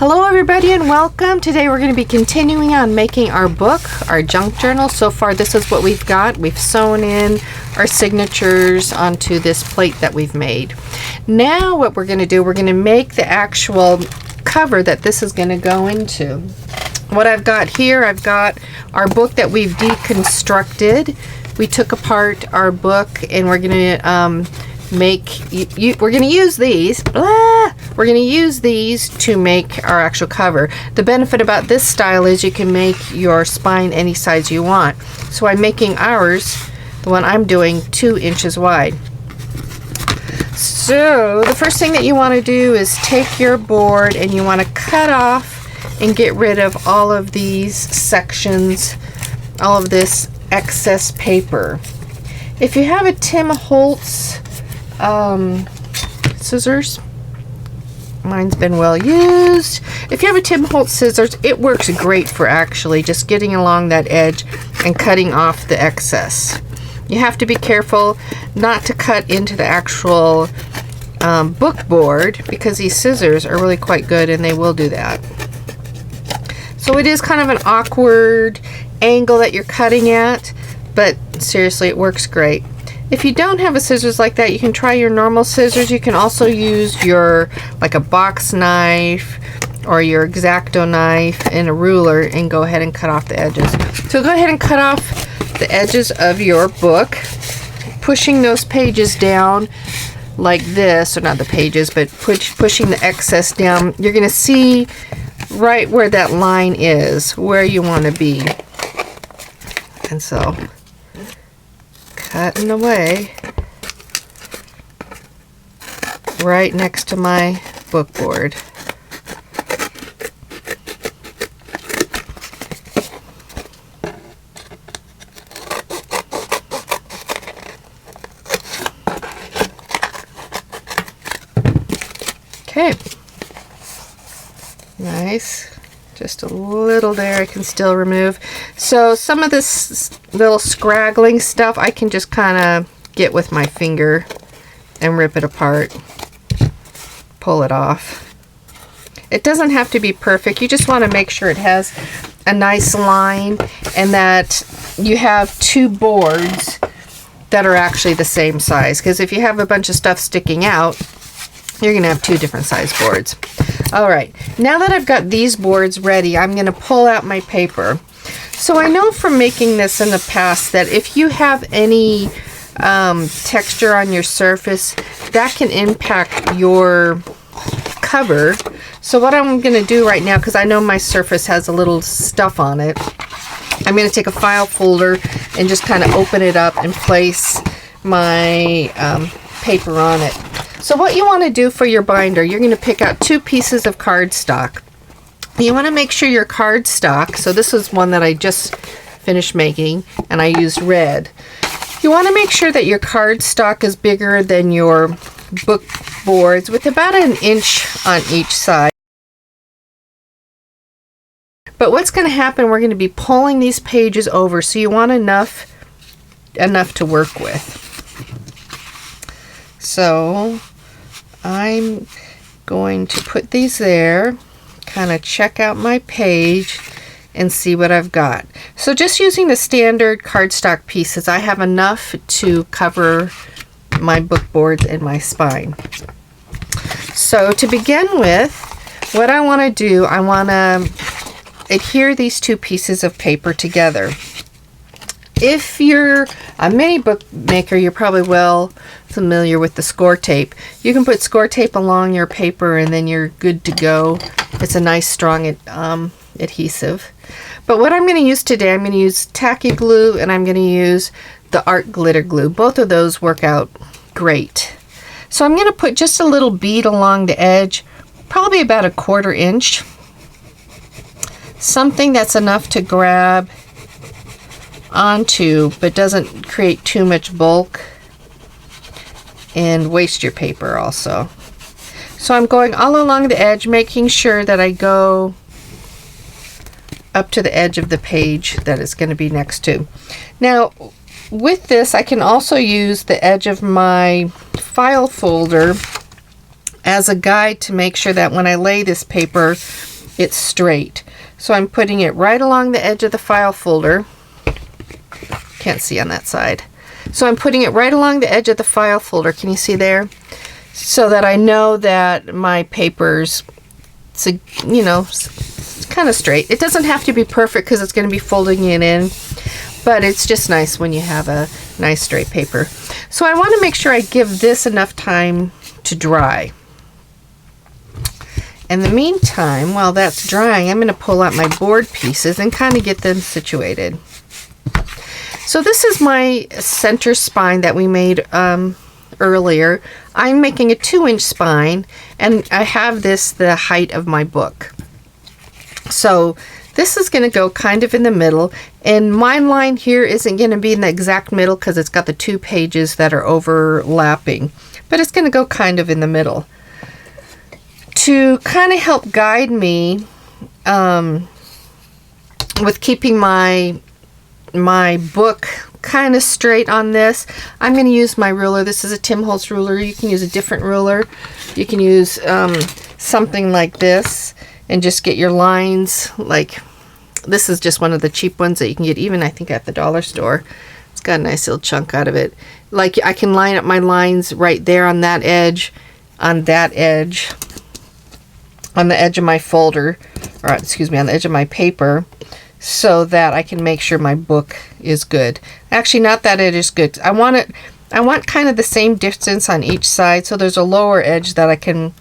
Hello everybody and welcome. Today we're going to be continuing on making our book, our junk journal. So far this is what we've got. We've sewn in our signatures onto this plate that we've made. Now what we're going to do, we're going to make the actual cover that this is going to go into. What I've got here, I've got our book that we've deconstructed. We took apart our book and we're going to we're going to use these. We're going to use these to make our actual cover. The benefit about this style is you can make your spine any size you want. So I'm making ours, the one I'm doing, 2 inches wide. So the first thing that you want to do is take your board and you want to cut off and get rid of all of these sections, all of this excess paper. If you have a Tim Holtz scissors, mine's been well used. If you have a Tim Holtz scissors, it works great for actually just getting along that edge and cutting off the excess. You have to be careful not to cut into the actual book board, because these scissors are really quite good and they will do that. So it is kind of an awkward angle that you're cutting at, but seriously, it works great. If you don't have a scissors like that, you can try your normal scissors. You can also use your, like a box knife or your X-Acto knife and a ruler and go ahead and cut off the edges. So go ahead and cut off the edges of your book, pushing those pages down like this, or not the pages, but pushing the excess down. You're going to see right where that line is, where you want to be. And so cutting away right next to my book board. Okay, nice. Just a little there I can still remove. So some of this little scraggling stuff I can just kind of get with my finger and rip it apart, pull it off. It doesn't have to be perfect. You just want to make sure it has a nice line and that you have 2 boards that are actually the same size, because if you have a bunch of stuff sticking out, you're going to have 2 different size boards. Alright, now that I've got these boards ready, I'm going to pull out my paper. So I know from making this in the past that if you have any texture on your surface, that can impact your cover. So what I'm going to do right now, because I know my surface has a little stuff on it, I'm going to take a file folder and just kind of open it up and place my paper on it. So what you want to do for your binder, you're going to pick out 2 pieces of cardstock. You want to make sure your cardstock, so this is one that I just finished making and I used red. You want to make sure that your cardstock is bigger than your book boards, with about 1 inch on each side. But what's going to happen, we're going to be pulling these pages over, so you want enough to work with. So I'm going to put these there, kind of check out my page and see what I've got. So just using the standard cardstock pieces, I have enough to cover my book boards and my spine. So to begin with, what I want to do, I want to adhere these 2 pieces of paper together. If you're a mini book maker, you're probably well familiar with the score tape. You can put score tape along your paper and then you're good to go. It's a nice strong adhesive. But what I'm going to use today, I'm going to use tacky glue and I'm going to use the art glitter glue. Both of those work out great. So I'm going to put just a little bead along the edge, probably about 1/4 inch. Something that's enough to grab onto but doesn't create too much bulk and waste your paper also. So I'm going all along the edge, making sure that I go up to the edge of the page that it's going to be next to. Now with this, I can also use the edge of my file folder as a guide to make sure that when I lay this paper, it's straight. So I'm putting it right along the edge of the file folder. Can't see on that side. So I'm putting it right along the edge of the file folder. Can you see there? So that I know that my paper's, you know, kind of straight. It doesn't have to be perfect because it's going to be folding it in, but it's just nice when you have a nice straight paper. So I want to make sure I give this enough time to dry. In the meantime, while that's drying, I'm going to pull out my board pieces and kind of get them situated. So this is my center spine that we made earlier. I'm making a 2-inch spine, and I have this the height of my book. So this is going to go kind of in the middle, and my line here isn't going to be in the exact middle because it's got the 2 pages that are overlapping, but it's going to go kind of in the middle. To kind of help guide me with keeping my book kind of straight on this, I'm going to use my ruler. This is a Tim Holtz ruler. You can use a different ruler. You can use something like this and just get your lines. Like, this is just one of the cheap ones that you can get even, I think, at the dollar store. It's got a nice little chunk out of it. Like, I can line up my lines right there on that edge, on that edge, on the edge of my folder, or excuse me, on the edge of my paper, so that I can make sure my book is good. Actually, not that it is good. I want kind of the same distance on each side, so there's a lower edge that I can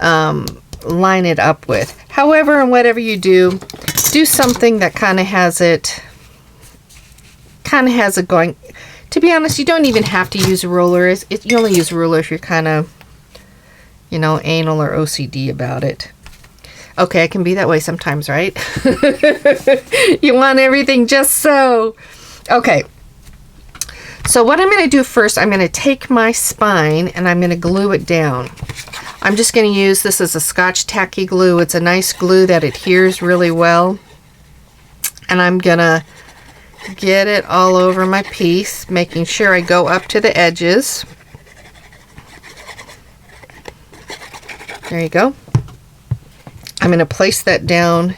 line it up with. However, and whatever you do something that kind of has it going. To be honest, you don't even have to use a ruler. You only use a ruler if you're kind of, you know, anal or OCD about it. Okay, I can be that way sometimes, right? You want everything just so. Okay. So what I'm going to do first, I'm going to take my spine and I'm going to glue it down. I'm just going to use this as a Scotch tacky glue. It's a nice glue that adheres really well. And I'm going to get it all over my piece, making sure I go up to the edges. There you go. I'm going to place that down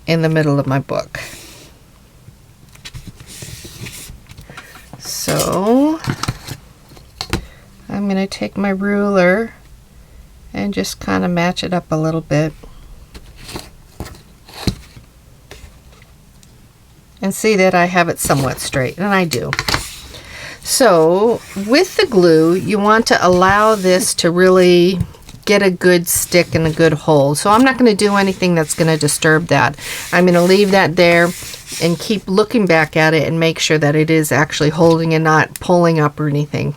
in the middle of my book. So I'm going to take my ruler and just kind of match it up a little bit. And see that I have it somewhat straight, and I do. So with the glue, you want to allow this to really get a good stick and a good hold. So I'm not going to do anything that's going to disturb that. I'm going to leave that there and keep looking back at it and make sure that it is actually holding and not pulling up or anything.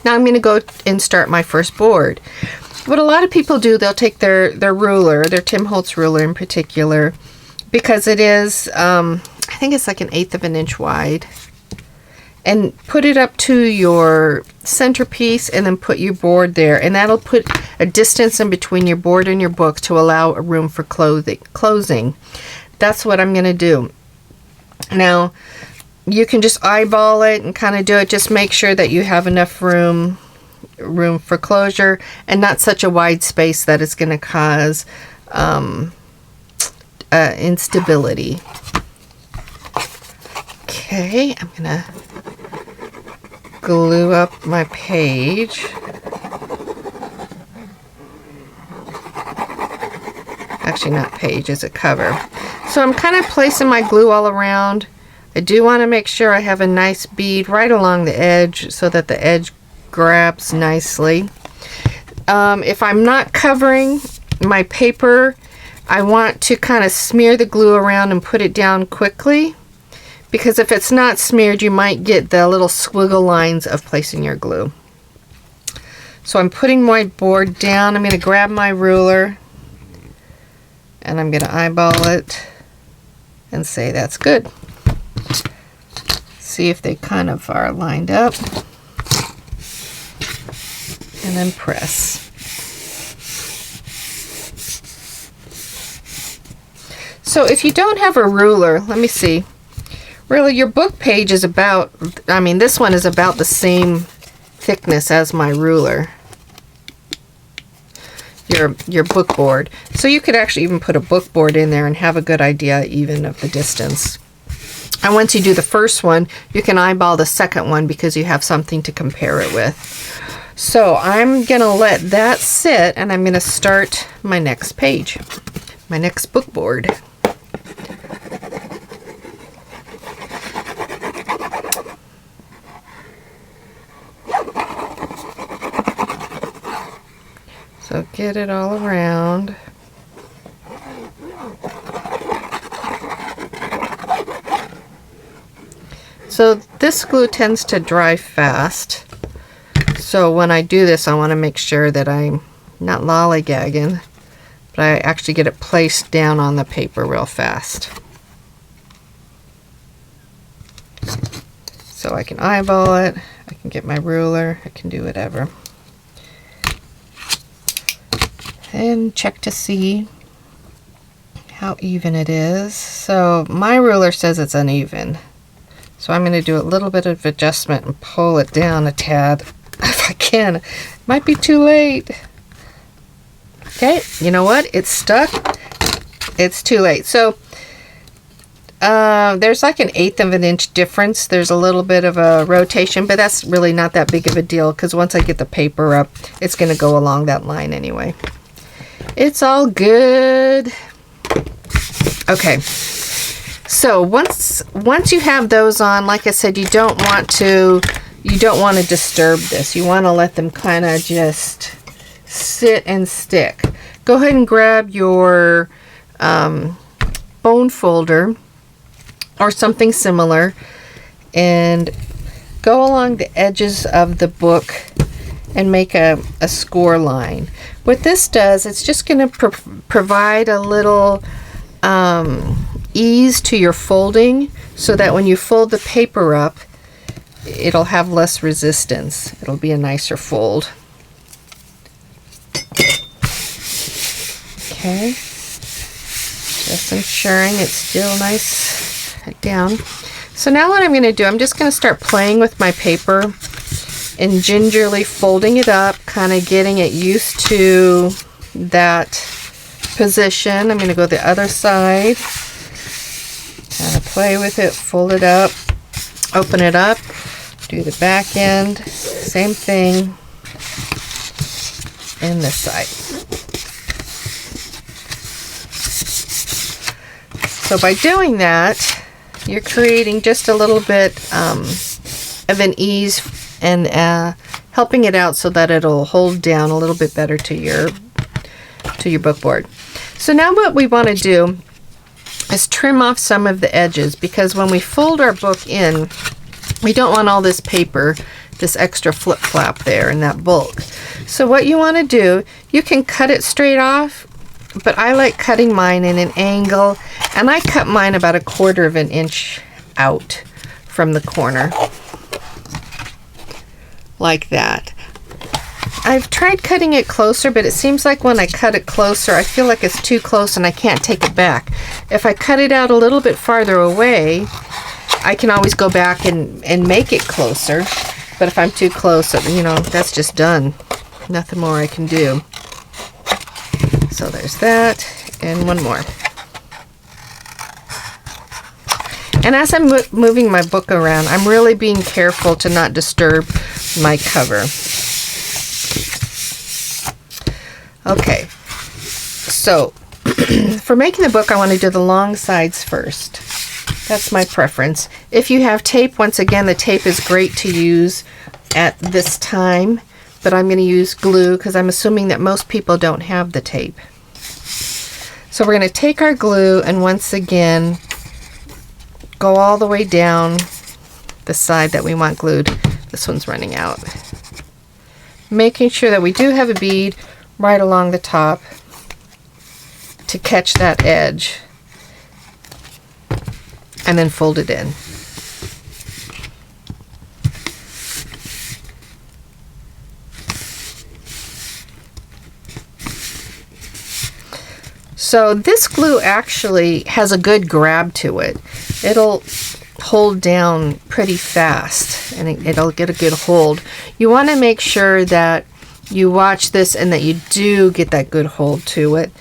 Now I'm going to go and start my first board. What a lot of people do, they'll take their ruler, their Tim Holtz ruler in particular, because it is, I think it's like 1/8 of an inch wide, and put it up to your centerpiece and then put your board there, and that'll put a distance in between your board and your book to allow a room for closing. That's what I'm going to do. Now you can just eyeball it and kind of do it. Just make sure that you have enough room for closure and not such a wide space that it's going to cause instability. Okay, I'm going to glue up my page. Actually, not page, it's a cover. So I'm kind of placing my glue all around. I do want to make sure I have a nice bead right along the edge so that the edge grabs nicely. If I'm not covering my paper, I want to kind of smear the glue around and put it down quickly, because if it's not smeared, you might get the little squiggle lines of placing your glue. So I'm putting my board down. I'm going to grab my ruler and I'm going to eyeball it and say that's good. See if they kind of are lined up, and then press. So if you don't have a ruler, let me see. Really, your book page is about, I mean, this one is about the same thickness as my ruler. your book board. So you could actually even put a book board in there and have a good idea even of the distance. And once you do the first one, you can eyeball the second one because you have something to compare it with. So I'm going to let that sit, and I'm going to start my next page, my next book board. So get it all around. So this glue tends to dry fast. So when I do this, I want to make sure that I'm not lollygagging, but I actually get it placed down on the paper real fast. So I can eyeball it, I can get my ruler, I can do whatever. And check to see how even it is. So my ruler says it's uneven. So I'm going to do a little bit of adjustment and pull it down a tad if I can. Might be too late. Okay, you know what? It's stuck. It's too late. So there's like 1/8 of an inch difference. There's a little bit of a rotation, but that's really not that big of a deal because once I get the paper up, it's going to go along that line anyway. It's all good. Okay. So once you have those on, like I said, you don't want to disturb this. You want to let them kind of just sit and stick. Go ahead and grab your bone folder or something similar and go along the edges of the book and make a score line. What this does, it's just going to provide a little ease to your folding so that when you fold the paper up, it'll have less resistance. It'll be a nicer fold. Okay, just ensuring it's still nice down. So now what I'm going to do, I'm just going to start playing with my paper and gingerly folding it up, kind of getting it used to that position. I'm going to go the other side, kind of play with it, fold it up, open it up, do the back end, same thing, and this side. So by doing that, you're creating just a little bit of an ease and helping it out so that it'll hold down a little bit better to your book board. So now what we want to do is trim off some of the edges, because when we fold our book in, we don't want all this paper, this extra flip flap there in that bulk. So what you want to do, you can cut it straight off, but I like cutting mine in an angle, and I cut mine about 1/4 of an inch out from the corner, like that. I've tried cutting it closer, but it seems like when I cut it closer, I feel like it's too close and I can't take it back. If I cut it out a little bit farther away, I can always go back and make it closer. But if I'm too close, you know, that's just done. Nothing more I can do. So there's that, and one more. And as I'm moving my book around, I'm really being careful to not disturb my cover. Okay, so for making the book, I want to do the long sides first. That's my preference. If you have tape, once again, the tape is great to use at this time, but I'm going to use glue because I'm assuming that most people don't have the tape. So we're going to take our glue and once again go all the way down the side that we want glued. This one's running out. Making sure that we do have a bead right along the top to catch that edge, and then fold it in. So this glue actually has a good grab to it. It'll hold down pretty fast and it'll get a good hold. You want to make sure that you watch this and that you do get that good hold to it,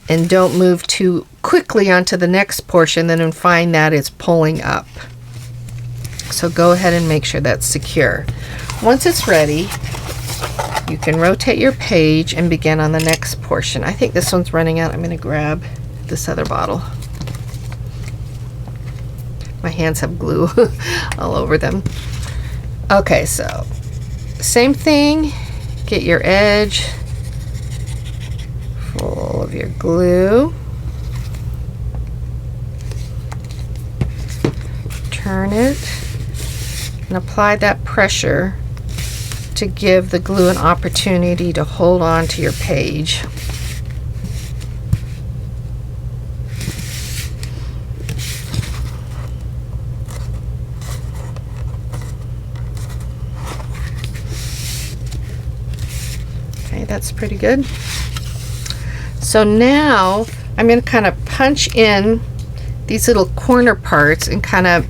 and don't move too quickly onto the next portion, then find that it's pulling up. So go ahead and make sure that's secure. Once it's ready, you can rotate your page and begin on the next portion. I think this one's running out. I'm going to grab this other bottle. My hands have glue all over them. Okay, so same thing. Get your edge full of your glue. Turn it and apply that pressure to give the glue an opportunity to hold on to your page. Okay, that's pretty good. So now I'm going to kind of punch in these little corner parts and kind of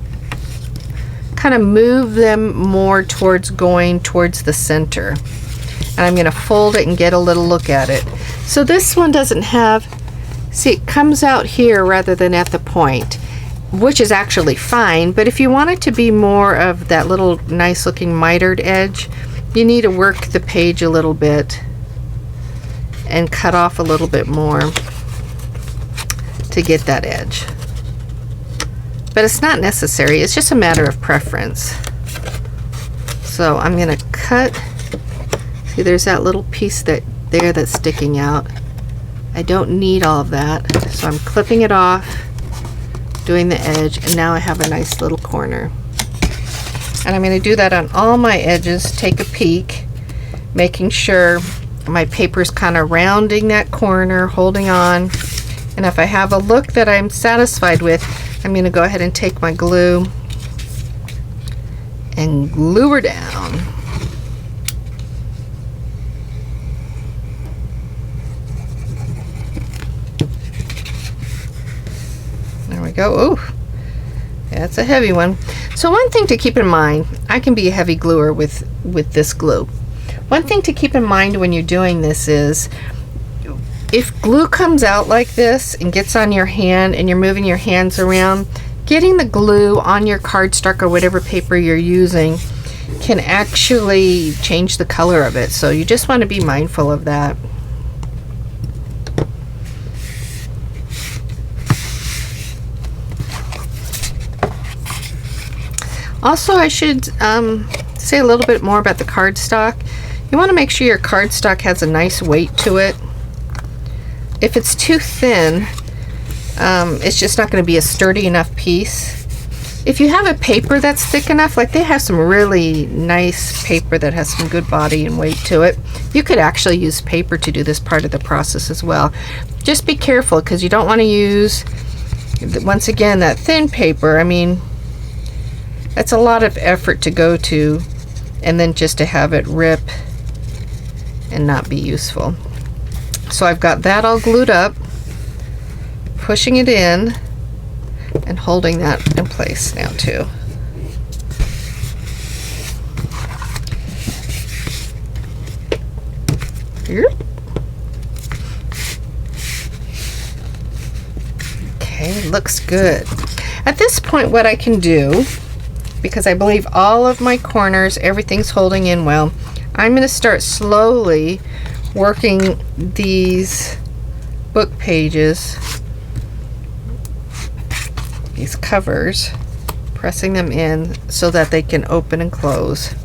move them more towards going towards the center. And I'm going to fold it and get a little look at it. So this one doesn't have, see, it comes out here rather than at the point, which is actually fine, but if you want it to be more of that little nice looking mitered edge, you need to work the page a little bit and cut off a little bit more to get that edge. But it's not necessary, it's just a matter of preference. So I'm going to cut, see there's that little piece that's sticking out. I don't need all of that, so I'm clipping it off, doing the edge, and now I have a nice little corner. And I'm going to do that on all my edges, take a peek, making sure my paper's kind of rounding that corner, holding on. And if I have a look that I'm satisfied with, I'm going to go ahead and take my glue and glue her down. There we go. Oh, that's a heavy one. So one thing to keep in mind, I can be a heavy gluer with this glue. One thing to keep in mind when you're doing this is, if glue comes out like this and gets on your hand and you're moving your hands around, getting the glue on your cardstock or whatever paper you're using can actually change the color of it. So you just want to be mindful of that. Also, I should say a little bit more about the cardstock. You want to make sure your cardstock has a nice weight to it. If it's too thin, it's just not going to be a sturdy enough piece. If you have a paper that's thick enough, like they have some really nice paper that has some good body and weight to it, you could actually use paper to do this part of the process as well. Just be careful, because you don't want to use, once again, that thin paper. I mean, that's a lot of effort to go to, and then just to have it rip and not be useful. So I've got that all glued up, pushing it in and holding that in place now too. Okay, looks good. At this point, what I can do, because I believe all of my corners, everything's holding in well, I'm going to start slowly working these book pages, these covers, pressing them in so that they can open and close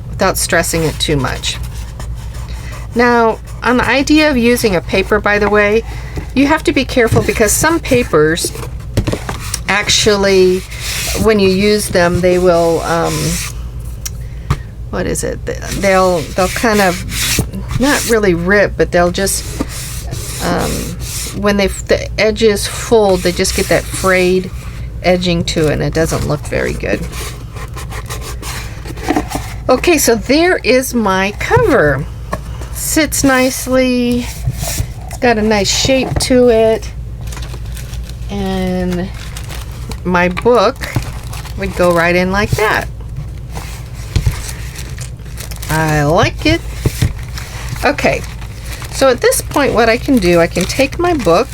without stressing it too much. Now, on the idea of using a paper, by the way, you have to be careful, because some papers actually, when you use them, they will what is it, they'll kind of not really rip, but they'll just when the edges fold, they just get that frayed edging to it, and it doesn't look very good. Okay, so there is my cover. Sits nicely, it's got a nice shape to it, and my book would go right in like that. I like it. Okay, so at this point what I can do, I can take my book,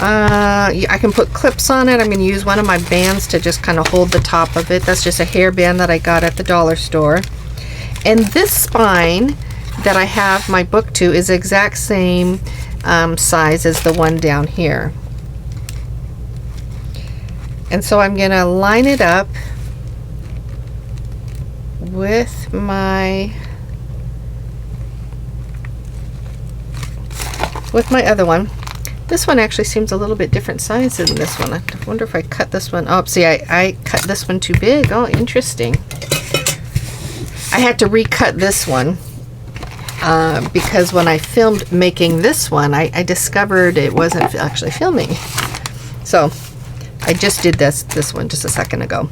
I can put clips on it. I'm going to use one of my bands to just kind of hold the top of it. That's just a hair band that I got at the dollar store. And this spine that I have my book to is the exact same size as the one down here. And so I'm going to line it up with my other one. This one actually seems a little bit different size than this one. I wonder if I cut this one. Oh, see, I cut this one too big. Oh, interesting. I had to recut this one because when I filmed making this one, I discovered it wasn't actually filming. So I just did this one just a second ago.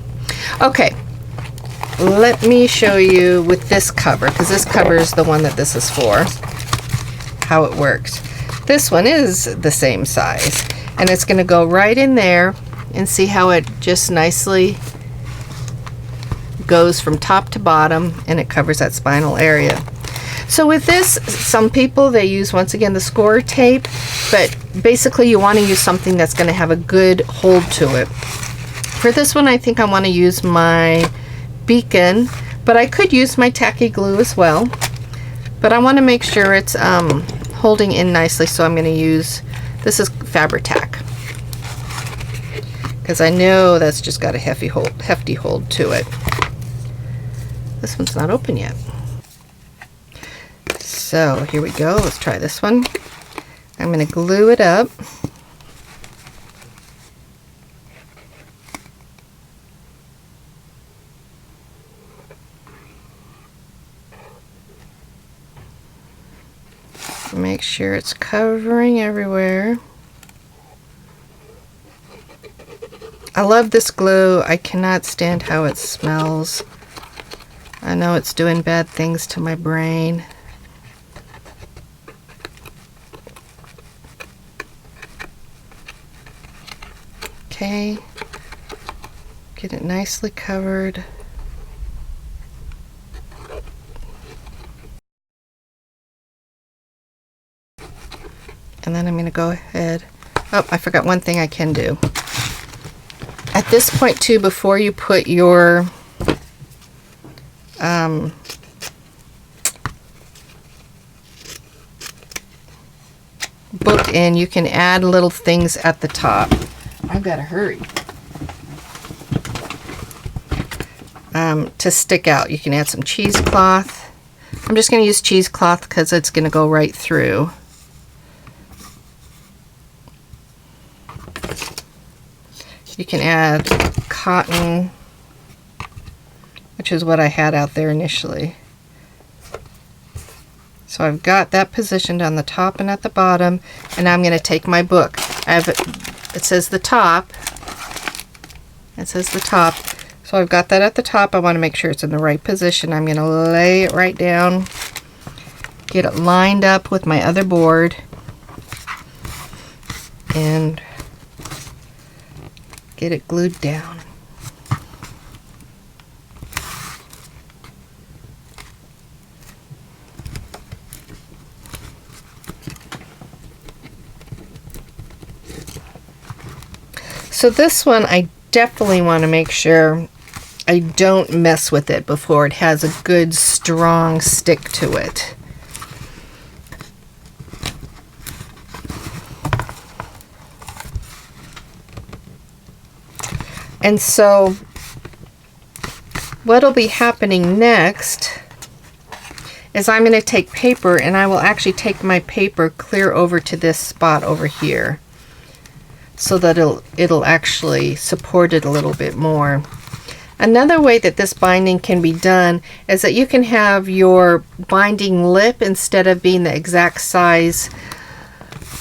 Okay, let me show you with this cover, because this cover is the one that this is for, how it works. This one is the same size, and it's going to go right in there, and see how it just nicely goes from top to bottom, and it covers that spinal area. So with this, some people, they use, once again, the score tape, but basically you want to use something that's going to have a good hold to it. For this one, I think I want to use my Beacon, but I could use my tacky glue as well, but I want to make sure it's holding in nicely, so I'm going to use, this is Fabri-Tac, because I know that's just got a hefty hold to it. This one's not open yet. So here we go, let's try this one. I'm going to glue it up. Make sure it's covering everywhere. I love this glue. I cannot stand how it smells. I know it's doing bad things to my brain. Okay, get it nicely covered. And then I'm going to go ahead. Oh, I forgot one thing I can do. At this point too, before you put your book in, you can add little things at the top. I've got to hurry. To stick out, you can add some cheesecloth. I'm just going to use cheesecloth because it's going to go right through. You can add cotton, which is what I had out there initially. So I've got that positioned on the top and at the bottom, and I'm going to take my book. It says the top. It says the top. So I've got that at the top. I want to make sure it's in the right position. I'm going to lay it right down, get it lined up with my other board, and get it glued down. So this one, I definitely want to make sure I don't mess with it before it has a good strong stick to it. And so what'll be happening next is I'm going to take paper, and I will actually take my paper clear over to this spot over here, so that it'll actually support it a little bit more. Another way that this binding can be done is that you can have your binding lip, instead of being the exact size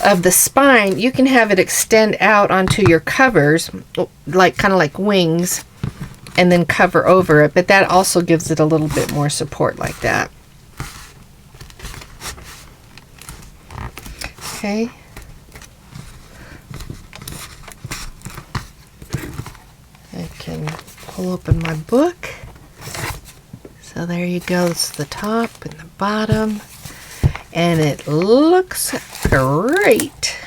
of the spine, you can have it extend out onto your covers, like kind of like wings, and then cover over it, but that also gives it a little bit more support like that. Okay. I can pull open my book. So there you go, it's the top and the bottom. and it looks great.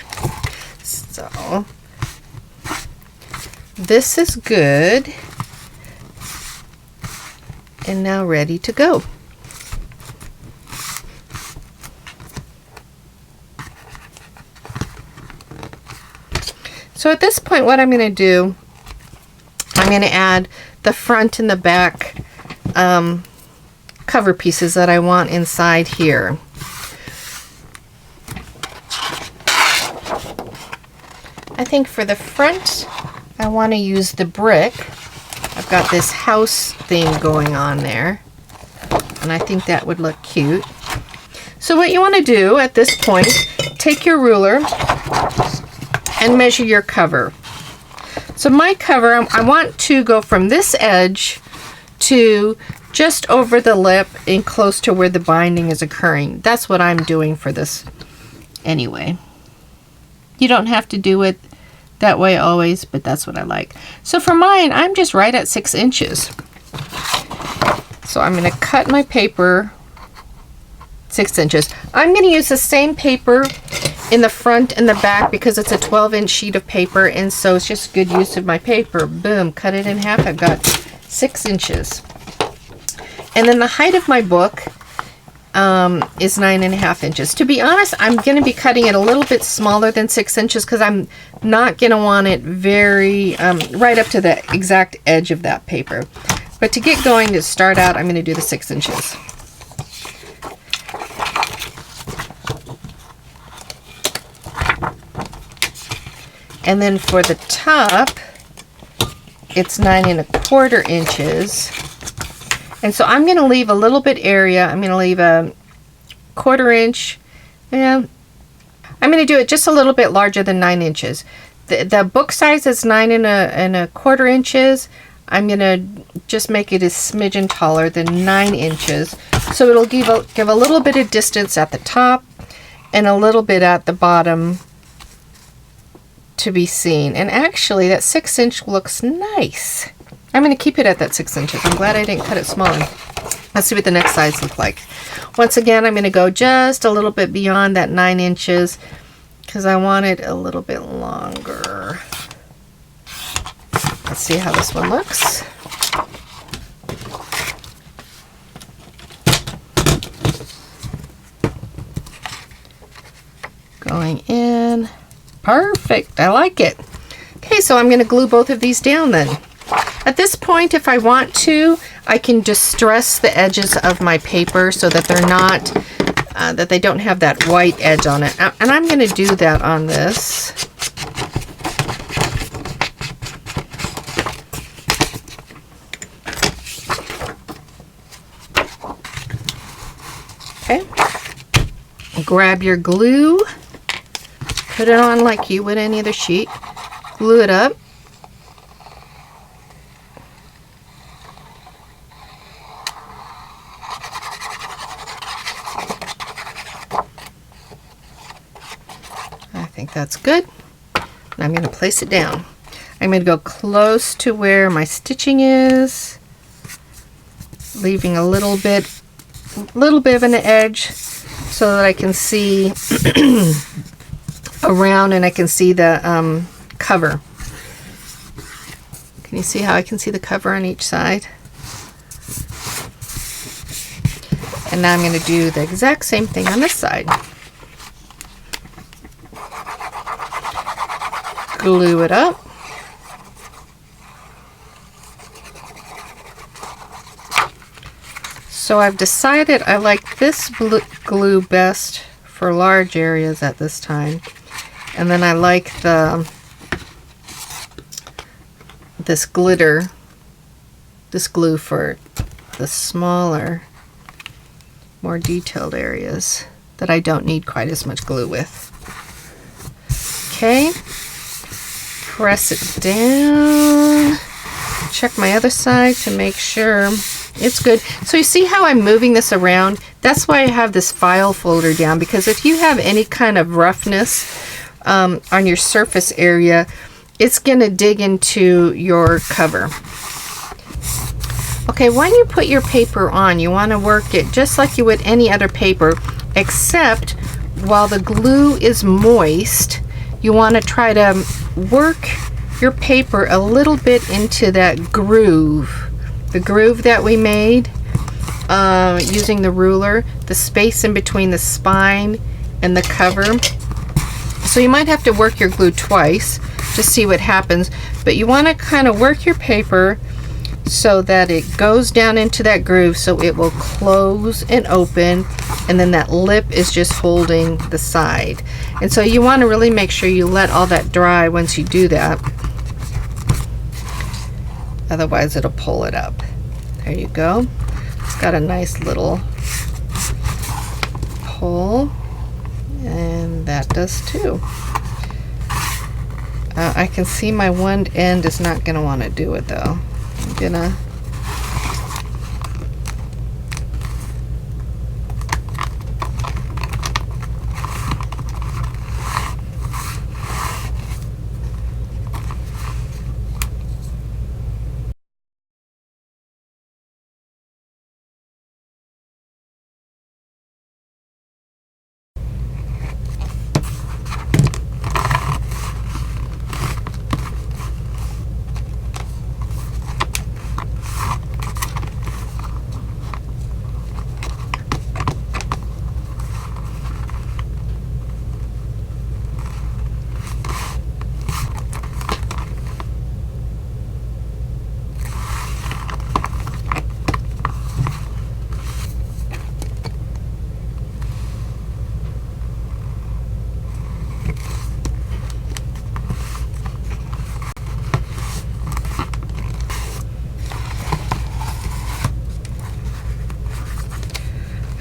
So this is good and now ready to go. So at this point, what I'm going to do, I'm going to add the front and the back cover pieces that I want inside here. I think for the front, I want to use the brick. I've got this house thing going on there, and I think that would look cute. So what you want to do at this point, take your ruler and measure your cover. So my cover, I want to go from this edge to just over the lip and close to where the binding is occurring. That's what I'm doing for this anyway. You don't have to do it that way always, but that's what I like. So for mine, I'm just right at 6 inches. So I'm going to cut my paper 6 inches. I'm going to use the same paper in the front and the back because it's a 12-inch sheet of paper, and so it's just good use of my paper. Boom, cut it in half. I've got 6 inches. And then the height of my book is 9.5 inches. To be honest, I'm going to be cutting it a little bit smaller than 6 inches because I'm not going to want it very right up to the exact edge of that paper. But to get going, to start out, I'm going to do the 6 inches. And then for the top, it's 9.25 inches. And so I'm going to leave a little bit area. I'm going to leave a 1/4 inch. Yeah, I'm going to do it just a little bit larger than 9 inches. The book size is 9.25 inches. I'm going to just make it a smidgen taller than 9 inches. So it'll give a little bit of distance at the top and a little bit at the bottom to be seen. And actually that 6 inch looks nice. I'm going to keep it at that 6 inches. I'm glad I didn't cut it smaller. Let's see what the next sides look like. Once again, I'm going to go just a little bit beyond that 9 inches because I want it a little bit longer. Let's see how this one looks. Going in. Perfect. I like it. Okay, so I'm going to glue both of these down then. At this point, if I want to, I can distress the edges of my paper so that they're not, that they don't have that white edge on it. And I'm going to do that on this. Okay. Grab your glue. Put it on like you would any other sheet. Glue it up. I think that's good. And I'm going to place it down. I'm going to go close to where my stitching is, leaving a little bit of an edge so that I can see around and I can see the cover. Can you see how I can see the cover on each side? And now I'm going to do the exact same thing on this side. Glue it up. So I've decided I like this glue best for large areas at this time. And then I like this glue for the smaller, more detailed areas that I don't need quite as much glue with. Okay. Press it down. Check my other side to make sure it's good. So you see how I'm moving this around? That's why I have this file folder down, because if you have any kind of roughness on your surface area, it's going to dig into your cover. Okay, when you put your paper on, you want to work it just like you would any other paper, except while the glue is moist, you want to try to work your paper a little bit into that groove. The groove that we made using the ruler, the space in between the spine and the cover. So you might have to work your glue twice to see what happens, but you want to kind of work your paper so that it goes down into that groove so it will close and open, and then that lip is just holding the side. And so you want to really make sure you let all that dry once you do that, otherwise it'll pull it up. There you go. It's got a nice little pull, and that does too. I can see my one end is not going to want to do it though. I'm gonna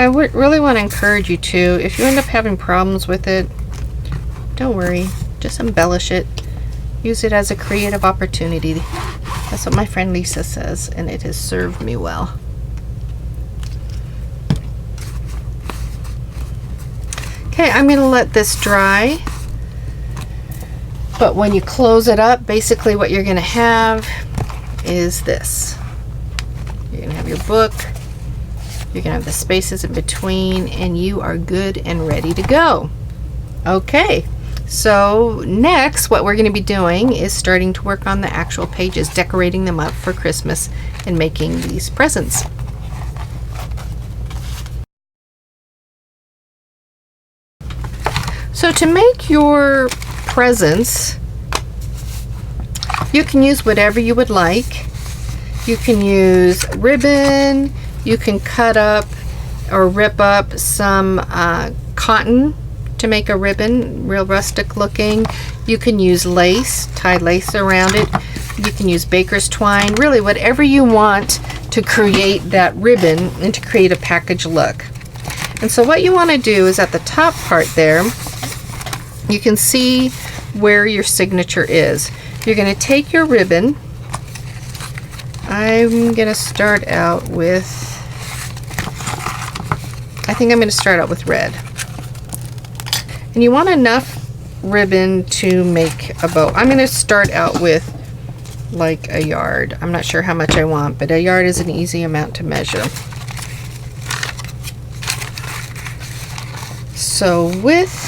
I would really want to encourage you to, if you end up having problems with it, don't worry, just embellish it. Use it as a creative opportunity. That's what my friend Lisa says, and it has served me well. Okay, I'm going to let this dry. But when you close it up, basically what you're going to have is this. You're going to have your book. You're going to have the spaces in between, and you are good and ready to go. Okay, so next what we're going to be doing is starting to work on the actual pages, decorating them up for Christmas and making these presents. So to make your presents, you can use whatever you would like. You can use ribbon. You can cut up or rip up some cotton to make a ribbon, real rustic looking. You can use lace, tie lace around it. You can use baker's twine, really whatever you want to create that ribbon and to create a package look. And so what you want to do is at the top part there, you can see where your signature is. You're going to take your ribbon. I'm going to start out with, I think I'm going to start out with red. And you want enough ribbon to make a bow. I'm going to start out with like a yard. I'm not sure how much I want, but a yard is an easy amount to measure. So with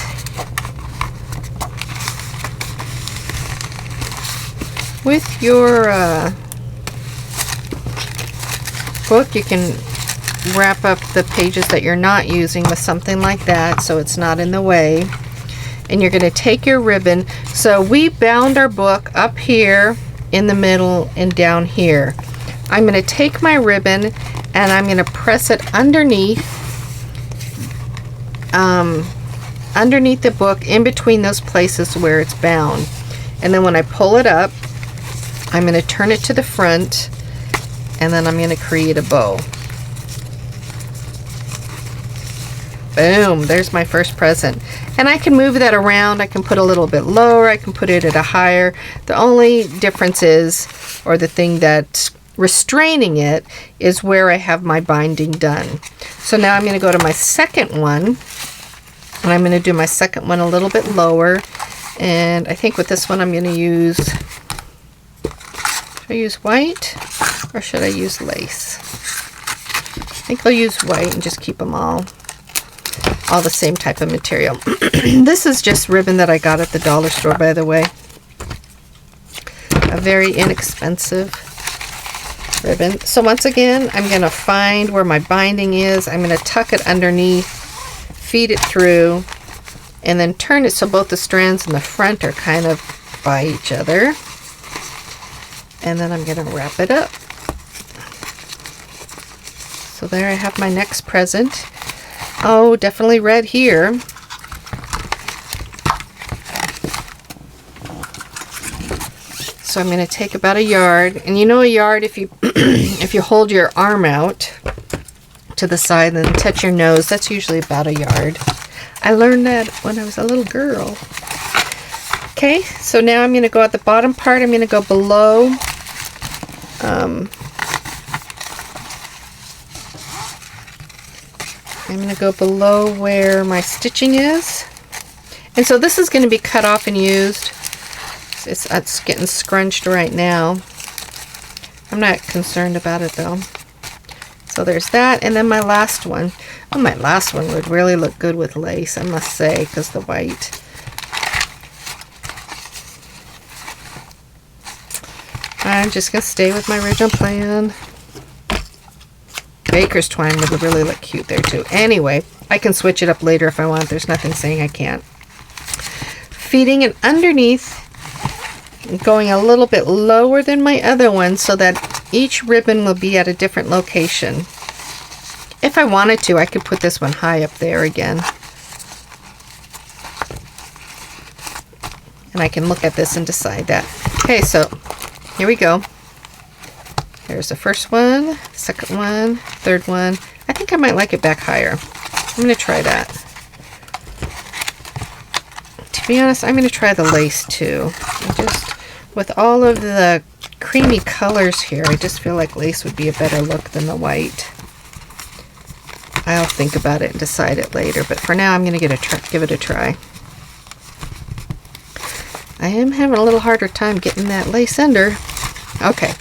your book, you can wrap up the pages that you're not using with something like that so it's not in the way. And you're going to take your ribbon. So we bound our book up here in the middle and down here. I'm going to take my ribbon and I'm going to press it underneath underneath the book, in between those places where it's bound. And then when I pull it up, I'm going to turn it to the front, and then I'm going to create a bow. Boom, there's my first present. And I can move that around. I can put a little bit lower. I can put it at a higher. The only difference is, or the thing that's restraining it, is where I have my binding done. So now I'm going to go to my second one, and I'm going to do my second one a little bit lower. And I think with this one I'm going to use, should I use white or should I use lace? I think I'll use white and just keep them all. all the same type of material. This is just ribbon that I got at the dollar store, by the way. A very inexpensive ribbon. So once again, I'm going to find where my binding is. I'm going to tuck it underneath, feed it through, and then turn it so both the strands in the front are kind of by each other. And then I'm going to wrap it up. So there I have my next present. Oh, definitely red here. So I'm going to take about a yard, and you know a yard, if you if you hold your arm out to the side and then touch your nose, that's usually about a yard. I learned that when I was a little girl. Okay, so now I'm going to go at the bottom part. I'm going to go below. I'm going to go below where my stitching is. And so this is going to be cut off and used. It's getting scrunched right now. I'm not concerned about it though. So there's that, and then my last one. Oh, my last one would really look good with lace, I must say, because the white. I'm just going to stay with my original plan. Baker's twine would really look cute there too. Anyway, I can switch it up later if I want. There's nothing saying I can't. Feeding it underneath, going a little bit lower than my other one so that each ribbon will be at a different location. If I wanted to, I could put this one high up there again. And I can look at this and decide that. Okay, so here we go. There's the first one, second one, third one. I think I might like it back higher. I'm going to try that. To be honest, I'm going to try the lace too. With all of the creamy colors here, I just feel like lace would be a better look than the white. I'll think about it and decide it later, but for now I'm going to give it a try. I am having a little harder time getting that lace under. Okay,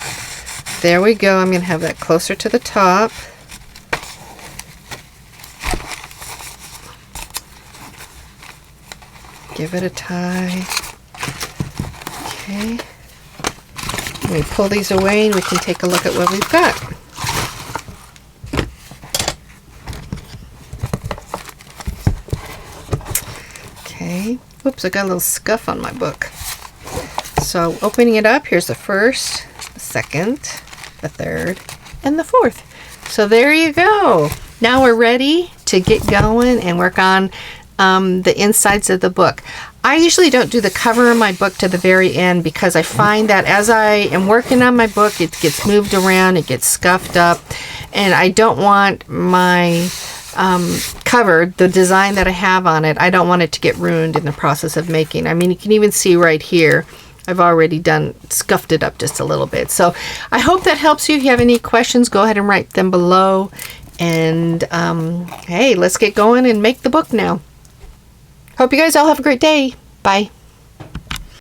there we go. I'm going to have that closer to the top. Give it a tie. Okay. Let me pull these away and we can take a look at what we've got. Okay. Oops, I got a little scuff on my book. So opening it up, here's the first, the second, the third, and the fourth. So there you go. Now we're ready to get going and work on the insides of the book. I usually don't do the cover of my book to the very end because I find that as I am working on my book, it gets moved around, it gets scuffed up, and I don't want my cover, the design that I have on it, I don't want it to get ruined in the process of making. I mean, you can even see right here, I've already scuffed it up just a little bit. So I hope that helps you. If you have any questions, go ahead and write them below. And hey, let's get going and make the book now. Hope you guys all have a great day. Bye.